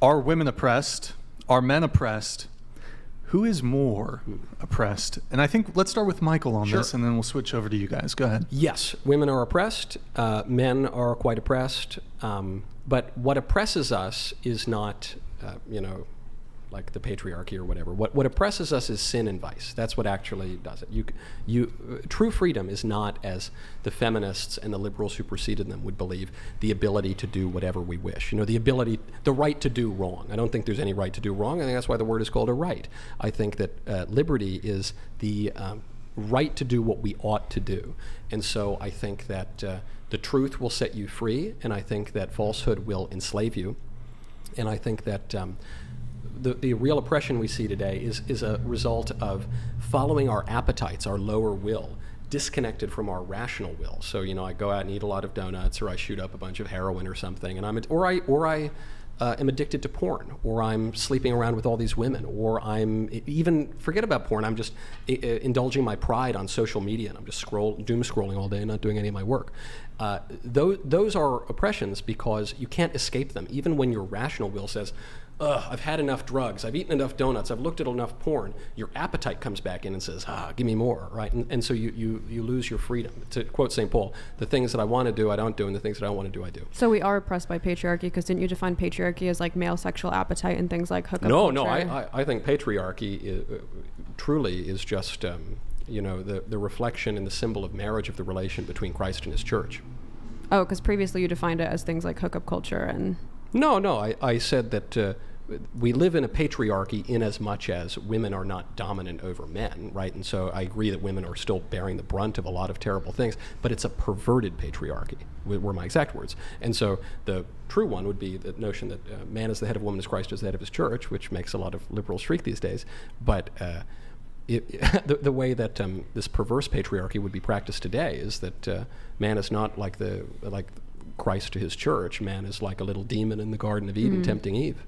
Are women oppressed? Are men oppressed? Who is more oppressed? And I think let's start with Michael on this, and then we'll switch over to you guys. Go ahead. Yes, women are oppressed. Men are quite oppressed. But what oppresses us is not, like the patriarchy or whatever. What oppresses us is sin and vice. That's what actually does it. True freedom is not, as the feminists and the liberals who preceded them would believe, the ability to do whatever we wish. The right to do wrong. I don't think there's any right to do wrong. I think that's why the word is called a right. I think that liberty is the right to do what we ought to do. And so I think that the truth will set you free, and I think that falsehood will enslave you. And I think that the real oppression we see today is a result of following our appetites, our lower will, disconnected from our rational will. So, I go out and eat a lot of donuts, or I shoot up a bunch of heroin or something, and I am addicted to porn, or I'm sleeping around with all these women, or I'm even, forget about porn, I'm just indulging my pride on social media, and I'm just doom scrolling all day and not doing any of my work. Those are oppressions because you can't escape them. Even when your rational will says, I've had enough drugs, I've eaten enough donuts, I've looked at enough porn, your appetite comes back in and says, give me more, right? And so you lose your freedom. To quote St. Paul, the things that I want to do, I don't do, and the things that I don't want to do, I do. So we are oppressed by patriarchy, because didn't you define patriarchy as like male sexual appetite and things like hookup culture? No, I think patriarchy truly is just, the reflection and the symbol of marriage of the relation between Christ and his church. Oh, because previously you defined it as things like hookup culture and... No, I said that we live in a patriarchy in as much as women are not dominant over men, right? And so I agree that women are still bearing the brunt of a lot of terrible things, but it's a perverted patriarchy, were my exact words. And so the true one would be the notion that man is the head of woman as Christ is the head of his church, which makes a lot of liberals shriek these days. But the way that this perverse patriarchy would be practiced today is that man is not like Christ to his church. Man is like a little demon in the Garden of Eden tempting Eve.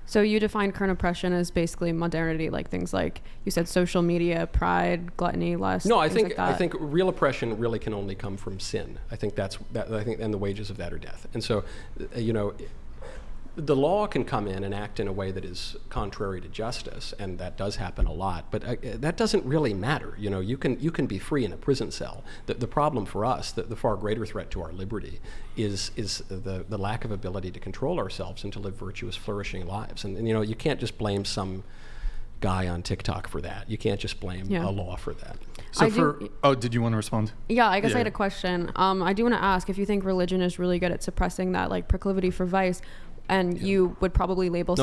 So you define current oppression as basically modernity, like things like you said, social media, pride, gluttony, lust. No, I think real oppression really can only come from sin. I think and the wages of that are death. And so, the law can come in and act in a way that is contrary to justice, and that does happen a lot. But that doesn't really matter. You can be free in a prison cell. The problem for us, the far greater threat to our liberty, is the lack of ability to control ourselves and to live virtuous, flourishing lives. And you can't just blame some guy on TikTok for that. You can't just blame a law for that. So did you want to respond? Yeah, I guess I had a question. I do want to ask if you think religion is really good at suppressing that like proclivity for vice. And you would probably label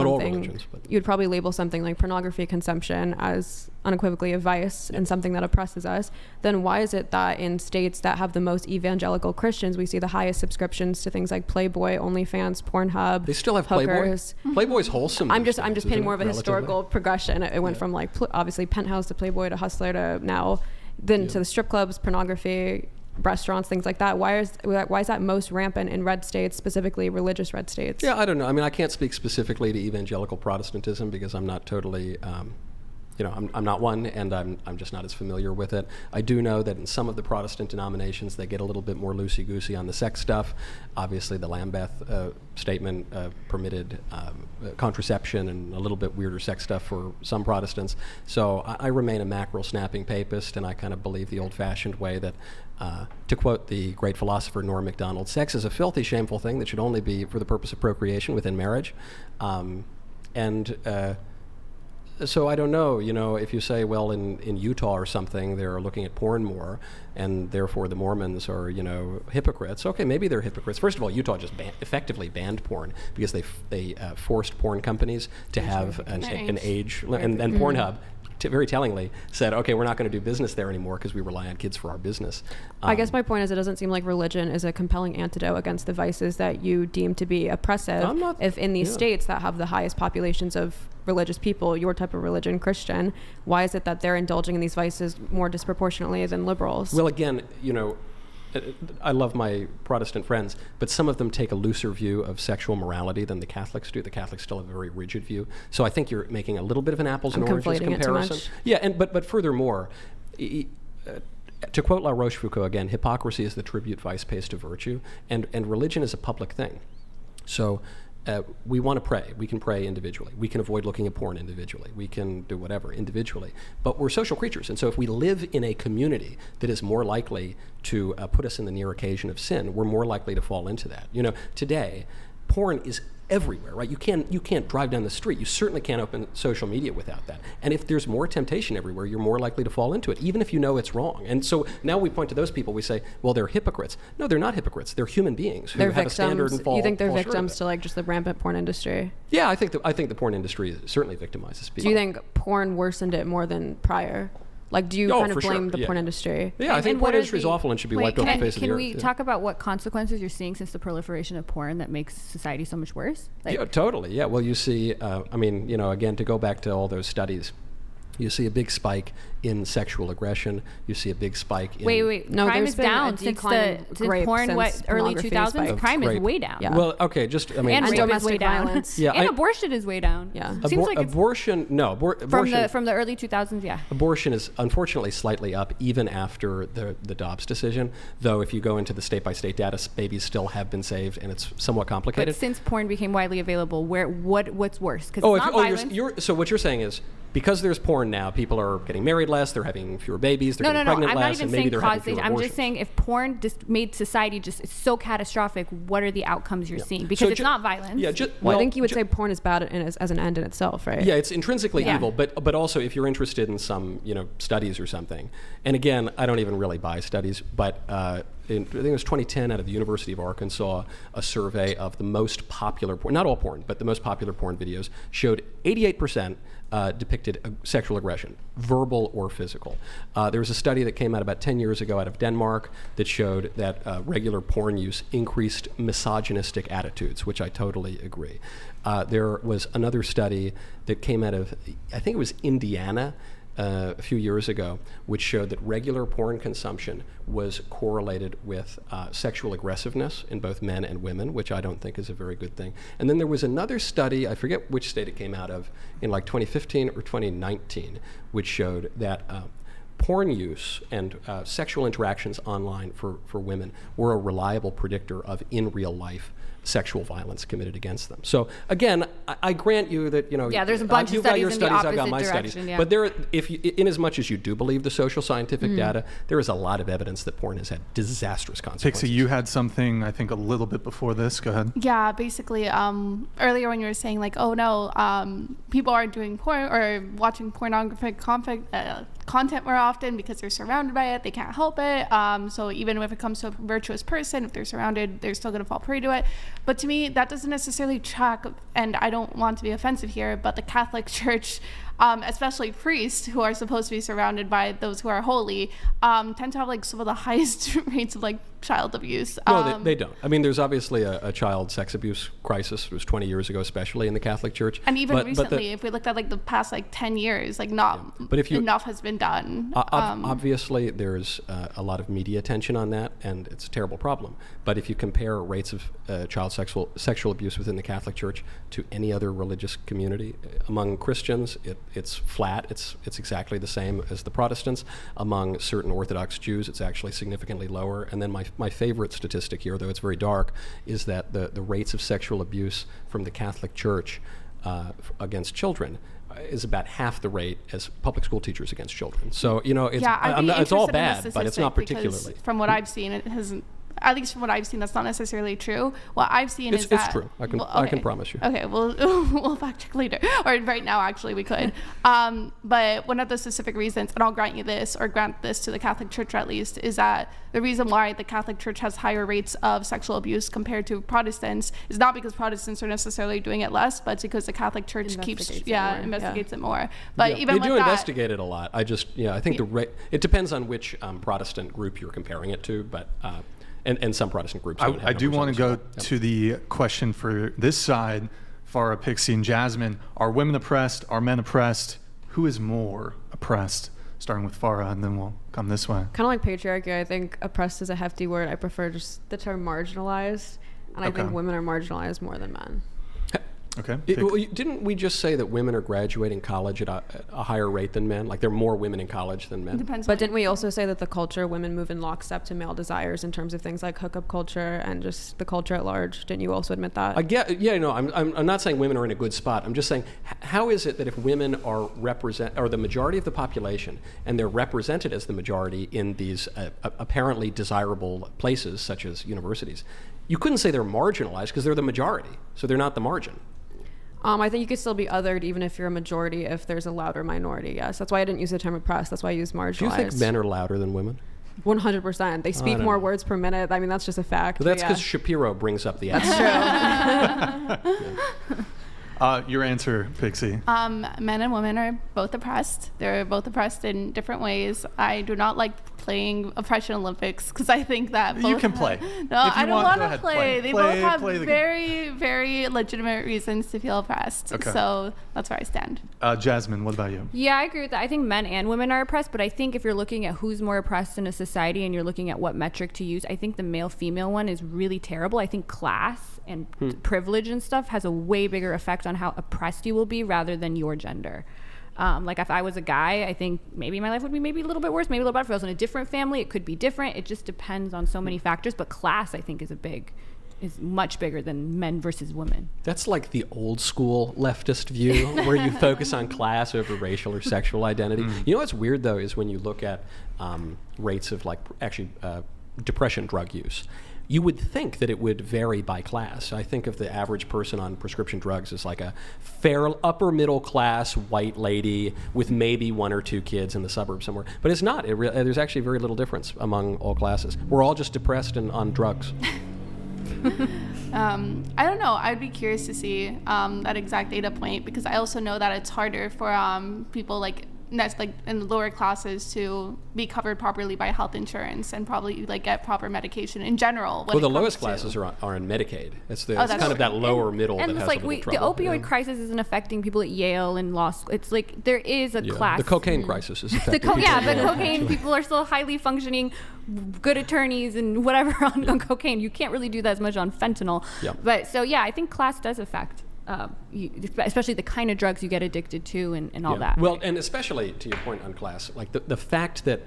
you'd probably label something like pornography consumption as unequivocally a vice and something that oppresses us. Then why is it that in states that have the most evangelical Christians, we see the highest subscriptions to things like Playboy, OnlyFans, Pornhub? They still have hookers. Playboy's wholesome. I'm just painting more of a historical progression. It went from like obviously Penthouse to Playboy to Hustler to now, then to the strip clubs, pornography, restaurants, things like that. Why is that most rampant in red states, specifically religious red states? Yeah, I don't know. I mean, I can't speak specifically to evangelical Protestantism because I'm not totally, I'm not one, and I'm just not as familiar with it. I do know that in some of the Protestant denominations, they get a little bit more loosey-goosey on the sex stuff. Obviously, the Lambeth statement permitted contraception and a little bit weirder sex stuff for some Protestants. So I remain a mackerel-snapping papist, and I kind of believe the old-fashioned way that, to quote the great philosopher Norm Macdonald, sex is a filthy, shameful thing that should only be for the purpose of procreation within marriage. So I don't know, if you say, well, in Utah or something, they're looking at porn more, and therefore the Mormons are, hypocrites. Okay, maybe they're hypocrites. First of all, Utah just effectively banned porn because they forced porn companies to have an age, and Pornhub very tellingly said, okay, we're not going to do business there anymore because we rely on kids for our business. I guess my point is it doesn't seem like religion is a compelling antidote against the vices that you deem to be oppressive. If in these states that have the highest populations of religious people, your type of religion, Christian, why is it that they're indulging in these vices more disproportionately than liberals? Well, again, I love my Protestant friends, but some of them take a looser view of sexual morality than the Catholics do. The Catholics still have a very rigid view. So I think you're making a little bit of an apples and oranges comparison. Yeah, but furthermore, to quote La Rochefoucauld again, hypocrisy is the tribute vice pays to virtue, and religion is a public thing. So we want to pray. We can pray individually. We can avoid looking at porn individually. We can do whatever individually. But we're social creatures. And so if we live in a community that is more likely to put us in the near occasion of sin, we're more likely to fall into that. You know, today, porn is everywhere, right? You can't drive down the street. You certainly can't open social media without that. And if there's more temptation everywhere, you're more likely to fall into it, even if you know it's wrong. And so now we point to those people. We say, well, they're hypocrites. No, they're not hypocrites. They're human beings who have a standard and fall. You think they're fall victims to like just the rampant porn industry? Yeah, I think the porn industry certainly victimizes people. Do you think porn worsened it more than prior? Like, do you kind of blame the porn industry? Yeah, I think porn industry is awful and should be wiped off the face of the earth. Can we talk about what consequences you're seeing since the proliferation of porn that makes society so much worse? Like, yeah, totally. Yeah. Well, you see, I mean, you know, again, to go back to all those studies, you see a big spike in sexual aggression. You see a big spike in... Wait. No, crime is down since porn, early 2000s? Crime is way down. Yeah. Well, okay, just, I mean... And rape is way down. Yeah, and abortion is way down. Yeah. Seems like abortion, no. Abortion, from the early 2000s, yeah. Abortion is unfortunately slightly up even after the Dobbs decision, though if you go into the state-by-state data, babies still have been saved, and it's somewhat complicated. But since porn became widely available, what's worse? Because it's not violence. So what you're saying is, because there's porn now, people are getting married less, they're having fewer babies, they're getting pregnant less, and maybe they're having fewer abortions. I'm just saying if porn just made society just so catastrophic, what are the outcomes you're seeing? Because it's not violence. Yeah, I think you would say porn is bad as an end in itself, right? Yeah, it's intrinsically evil, but also if you're interested in some studies or something, and again, I don't even really buy studies, but I think it was 2010 out of the University of Arkansas, a survey of the most popular porn, not all porn, but the most popular porn videos showed 88% depicted sexual aggression, verbal or physical. There was a study that came out about 10 years ago out of Denmark that showed that regular porn use increased misogynistic attitudes, which I totally agree. There was another study that came out of, I think it was Indiana, a few years ago, which showed that regular porn consumption was correlated with sexual aggressiveness in both men and women, which I don't think is a very good thing. And then there was another study, I forget which state it came out of, in like 2015 or 2019, which showed that porn use and sexual interactions online for women were a reliable predictor of in real life sexual violence committed against them. So again, I grant you that there's a bunch of studies in the opposite I've got my direction, studies, yeah. but in as much as you do believe the social scientific data, there is a lot of evidence that porn has had disastrous consequences. Pixie, you had something I think a little bit before this. Go ahead. Yeah, basically, earlier when you were saying like, oh no, people aren't doing porn or watching pornographic content more often because they're surrounded by it, they can't help it. So even if it comes to a virtuous person, if they're surrounded, they're still going to fall prey to it. But to me, that doesn't necessarily track, and I don't want to be offensive here, but the Catholic Church, especially priests who are supposed to be surrounded by those who are holy, tend to have like some of the highest rates of like child abuse. No, they don't. I mean, there's obviously a child sex abuse crisis. It was 20 years ago, especially in the Catholic Church. And even recently, if we looked at like the past like 10 years, like enough has been done. Obviously, there's a lot of media attention on that, and it's a terrible problem. But if you compare rates of child sexual abuse within the Catholic Church to any other religious community, among Christians, it's flat. It's exactly the same as the Protestants. Among certain Orthodox Jews, it's actually significantly lower. And then my favorite statistic here, though it's very dark, is that the rates of sexual abuse from the Catholic Church against children is about half the rate as public school teachers against children. So it's all bad, but it's not particularly. From what I've seen, it hasn't. At least from what I've seen, that's not necessarily true. What I've seen is that... It's true. I can promise you. Okay, we'll fact check later. Or right now, actually, we could. But one of the specific reasons, and I'll grant you this, or grant this to the Catholic Church at least, is that the reason why the Catholic Church has higher rates of sexual abuse compared to Protestants is not because Protestants are necessarily doing it less, but it's because the Catholic Church investigates it more. But even they do investigate it a lot. I think the rate... It depends on which Protestant group you're comparing it to, but... And some Protestant groups. I do want to go to the question for this side, Farah, Pixie, and Jasmine. Are women oppressed? Are men oppressed? Who is more oppressed? Starting with Farah, and then we'll come this way. Kind of like patriarchy, I think oppressed is a hefty word. I prefer just the term marginalized, and I think women are marginalized more than men. Okay. Didn't we just say that women are graduating college at a higher rate than men? Like there are more women in college than men? Depends. But didn't we also say that the culture, women move in lockstep to male desires in terms of things like hookup culture and just the culture at large? Didn't you also admit that? I'm not saying women are in a good spot. I'm just saying, how is it that if women are the majority of the population, and they're represented as the majority in these apparently desirable places such as universities, you couldn't say they're marginalized because they're the majority, so they're not the margin. I think you could still be othered even if you're a majority, if there's a louder minority, yes. That's why I didn't use the term oppressed. That's why I used marginalized. Do you think men are louder than women? 100%. They speak more words per minute. I mean, that's just a fact. But that's because Shapiro brings up the That's true. Your answer, Pixie. Men and women are both oppressed. They're both oppressed in different ways. I do not like playing oppression Olympics because I think that both You can play. No, I don't want to ahead, play. They both have play the very, very legitimate reasons to feel oppressed. Okay. So that's where I stand. Jasmine, what about you? Yeah, I agree with that. I think men and women are oppressed, but I think if you're looking at who's more oppressed in a society and you're looking at what metric to use, I think the male-female one is really terrible. I think class and privilege and stuff has a way bigger effect on how oppressed you will be rather than your gender. Like if I was a guy, I think maybe my life would be maybe a little bit worse, maybe a little better. If I was in a different family, it could be different. It just depends on so many factors. But class, I think, is much bigger than men versus women. That's like the old school leftist view where you focus on class over racial or sexual identity. You know what's weird though is when you look at rates of depression drug use. You would think that it would vary by class. I think of the average person on prescription drugs as like a fair upper middle class white lady with maybe one or two kids in the suburbs somewhere. But it's not. There's actually very little difference among all classes. We're all just depressed and on drugs. I don't know. I'd be curious to see that exact data point because I also know that it's harder for people that's like in the lower classes to be covered properly by health insurance and probably like get proper medication in general. Well, the lowest classes are on Medicaid. It's kind of that lower middle that has a little trouble. The opioid crisis isn't affecting people at Yale and law school. It's like there is a class. The cocaine crisis is affecting people. But cocaine people are still highly functioning, good attorneys and whatever on cocaine. You can't really do that as much on fentanyl. Yeah. But so I think class does affect. Especially the kind of drugs you get addicted to and all that. Well, and especially to your point on class, like the fact that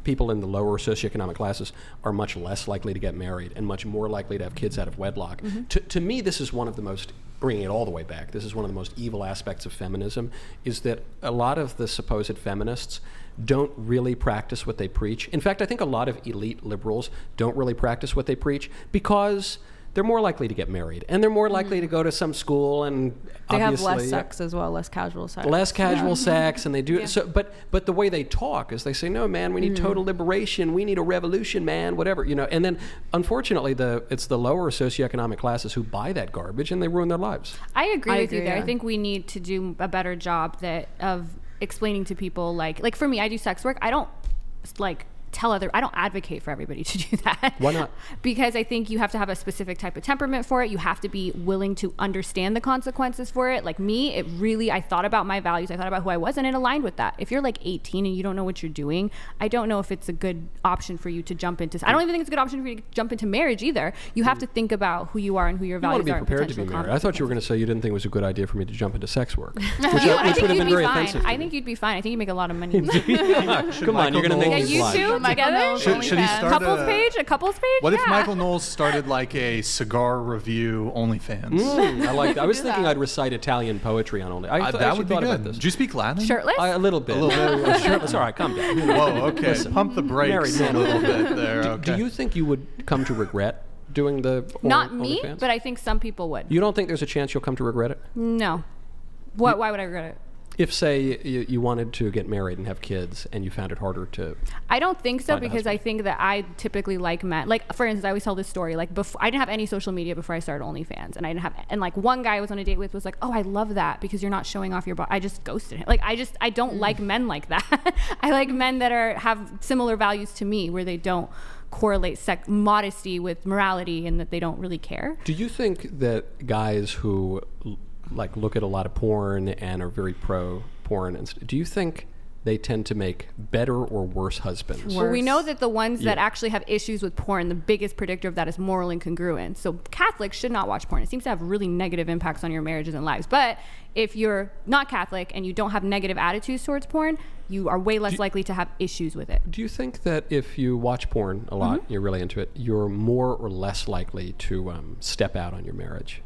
people in the lower socioeconomic classes are much less likely to get married and much more likely to have kids out of wedlock. To me, this is one of the most, bringing it all the way back, this is one of the most evil aspects of feminism, is that a lot of the supposed feminists don't really practice what they preach. In fact, I think a lot of elite liberals don't really practice what they preach because they're more likely to get married, and they're more likely to go to some school, and they have less sex as well, less casual sex. Less casual sex, and they do so. But the way they talk is they say, "No, man, we need total liberation. We need a revolution, man. Whatever, you know." And then, unfortunately, it's the lower socioeconomic classes who buy that garbage, and they ruin their lives. I agree with you there. I think we need to do a better job of explaining to people, like for me, I do sex work. I don't I don't advocate for everybody to do that. Why not? Because I think you have to have a specific type of temperament for it. You have to be willing to understand the consequences for it. Like me, I thought about my values. I thought about who I was, and it aligned with that. If you're like 18 and you don't know what you're doing, I don't know if it's a good option for you to jump into. I don't even think it's a good option for you to jump into marriage either. You have to think about who you are and who your values are. You want to be prepared to be married. I thought you were going to say you didn't think it was a good idea for me to jump into sex work, which would have been very offensive. I think you'd be fine. I think you make a lot of money. Come on, you're going to make me you two together. Should he start a couples page? What if Michael Knowles started like a cigar review OnlyFans? I like that. I was thinking I'd recite Italian poetry on Only. That would be good. Do you speak Latin? Shirtless? A little bit. Shirtless. All right, calm down. Whoa, okay. Listen, pump the brakes a little bit there. Okay. Do you think you would come to regret doing the Not me, OnlyFans? but I think some people would. You don't think there's a chance you'll come to regret it? No. Why would I regret it? If, say, you wanted to get married and have kids and you found it harder to... I don't think so, because I think that I typically like men. Like, for instance, I always tell this story. Like, I didn't have any social media before I started OnlyFans. And like, one guy I was on a date with was like, "Oh, I love that because you're not showing off your body." I just ghosted him. Like, I don't like men like that. I like men that have similar values to me, where they don't correlate modesty with morality and that they don't really care. Do you think that guys who... look at a lot of porn and are very pro porn, and do you think they tend to make better or worse husbands. Well, we know that the ones that Yeah. actually have issues with porn, the biggest predictor of that is moral incongruence. So Catholics should not watch porn. It seems to have really negative impacts on your marriages and lives. But if you're not Catholic and you don't have negative attitudes towards porn, you are way less likely to have issues with it. Do you think that if you watch porn a lot, you're really into it, you're more or less likely to step out on your marriage?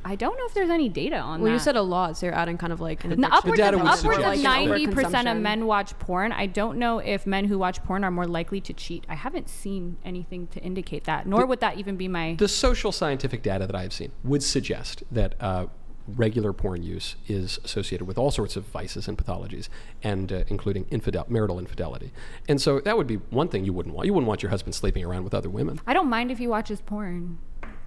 I don't know if there's any data on that. Well, you said a lot, so you're adding kind of like an Upwards data of, would upwards of suggest. 90% of Overconsumption. men watch porn. I don't know if men who watch porn are more likely to cheat. I haven't seen anything to indicate that, nor would that even be my... The social scientific data that I've seen would suggest that regular porn use is associated with all sorts of vices and pathologies, and including marital infidelity. And so that would be one thing you wouldn't want. You wouldn't want your husband sleeping around with other women. I don't mind if he watches porn,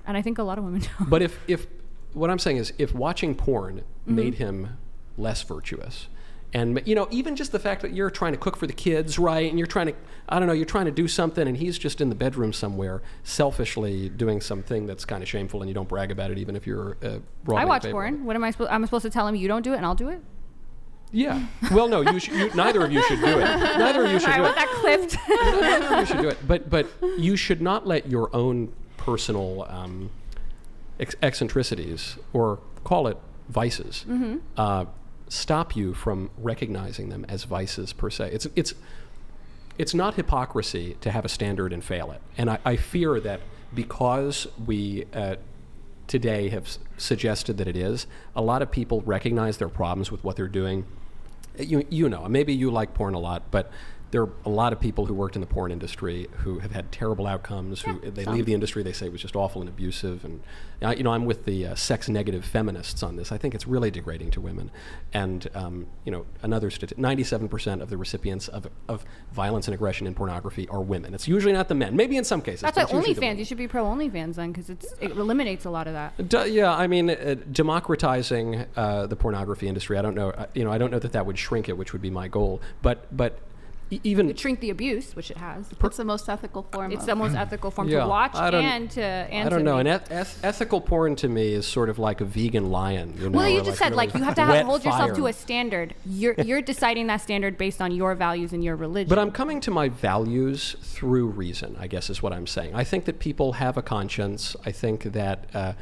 and I think a lot of women don't. But if what I'm saying is, if watching porn made him less virtuous, and even just the fact that you're trying to cook for the kids, right, and you're trying to do something, and he's just in the bedroom somewhere, selfishly doing something that's kind of shameful, and you don't brag about it, even if you're broadly I in watch favor of porn. it. What am I supposed? I'm supposed to tell him you don't do it, and I'll do it. Yeah. Well, no, neither of you should do it. Neither of you should I do want it. that clipped. Neither of you should do it. But you should not let your own personal eccentricities, or call it vices, stop you from recognizing them as vices per se. It's not hypocrisy to have a standard and fail it. And I fear that because we today have suggested that it is, a lot of people recognize their problems with what they're doing. Maybe you like porn a lot, but there are a lot of people who worked in the porn industry who have had terrible outcomes. They leave the industry, they say it was just awful and abusive. And I'm with the sex-negative feminists on this. I think it's really degrading to women. And another statistic: 97% of the recipients of violence and aggression in pornography are women. It's usually not the men. Maybe in some cases. That's but why it's usually the OnlyFans. women. You should be pro OnlyFans then, because it eliminates a lot of that. Democratizing the pornography industry. I don't know. I don't know that would shrink it, which would be my goal. But even It shrink the abuse, which it has. It's the most ethical form. It's the most ethical form Yeah, to watch I don't- and to I don't know. An ethical porn to me is sort of like a vegan lion. Well, you or just said really you have to wet hold yourself fire. to a standard. You're deciding that standard based on your values and your religion. But I'm coming to my values through reason, I guess is what I'm saying. I think that people have a conscience. I think that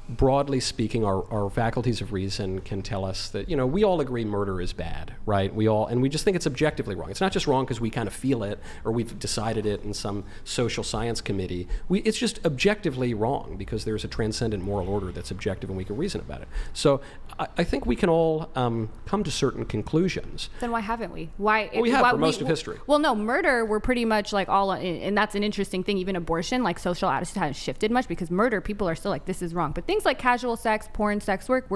broadly speaking, our faculties of reason can tell us that, we all agree murder is bad, right? And we just think it's objectively wrong. It's not just wrong because we kind of feel it or we've decided it in some social science committee. It's just objectively wrong because there's a transcendent moral order that's objective and we can reason about it. So I think we can all come to certain conclusions. Then why haven't we? Why? Well, we have for most of history. Well, no, murder, we're pretty much like all, and that's an interesting thing. Even abortion, like social attitudes haven't shifted much because murder, people are still like, this is wrong. But things like casual sex, porn, sex work,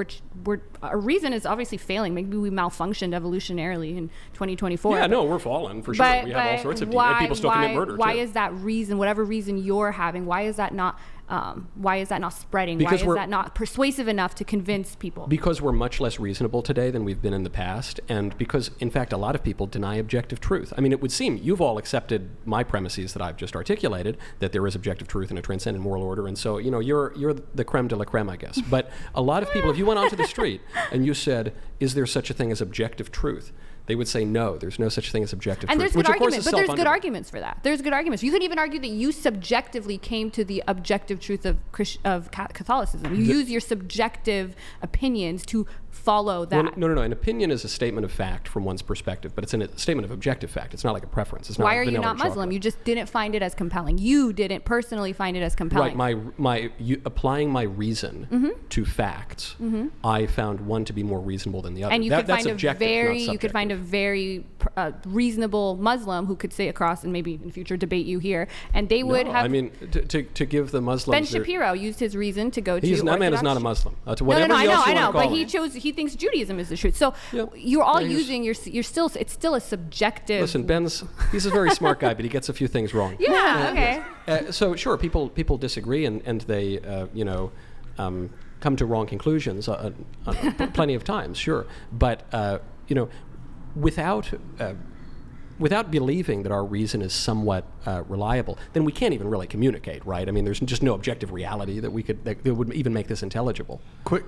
our reason is obviously failing. Maybe we malfunctioned evolutionarily in 2024. Yeah, no, we're fallen for sure. We have all sorts of people still commit murder. Why too. is that reason, whatever reason you're having, why is that not spreading? Because why is that not persuasive enough to convince people? Because we're much less reasonable today than we've been in the past, and because, in fact, a lot of people deny objective truth. I mean, it would seem you've all accepted my premises that I've just articulated, that there is objective truth and a transcendent moral order, and so, you're the creme de la creme, I guess. But a lot of people, if you went onto the street and you said, is there such a thing as objective truth? They would say, no, there's no such thing as objective and truth. there's good arguments, but there's good self-undermined. arguments for that. There's good arguments. You could even argue that you subjectively came to the objective truth of Catholicism. You use your subjective opinions to follow that. Well, no. An opinion is a statement of fact from one's perspective, but it's a statement of objective fact. It's not like a preference. It's not Why like are you vanilla not Muslim? chocolate. You just didn't find it as compelling. You didn't personally find it as compelling. Right. Applying my reason to facts, I found one to be more reasonable than the other. And you could find a subjective. very reasonable Muslim who could sit across and maybe in future debate you here, and they would have. I mean, to give the Muslims. Ben Shapiro used his reason to go to. That man is not a Muslim. No, I know, but he thinks Judaism is the truth. So you're all using you're still it's still a subjective. Listen, he's a very smart guy, but he gets a few things wrong. Yeah. Okay. So sure, people disagree and they come to wrong conclusions plenty of times, sure, but without believing that our reason is somewhat reliable, then we can't even really communicate, right? I mean, there's just no objective reality that would even make this intelligible. Quick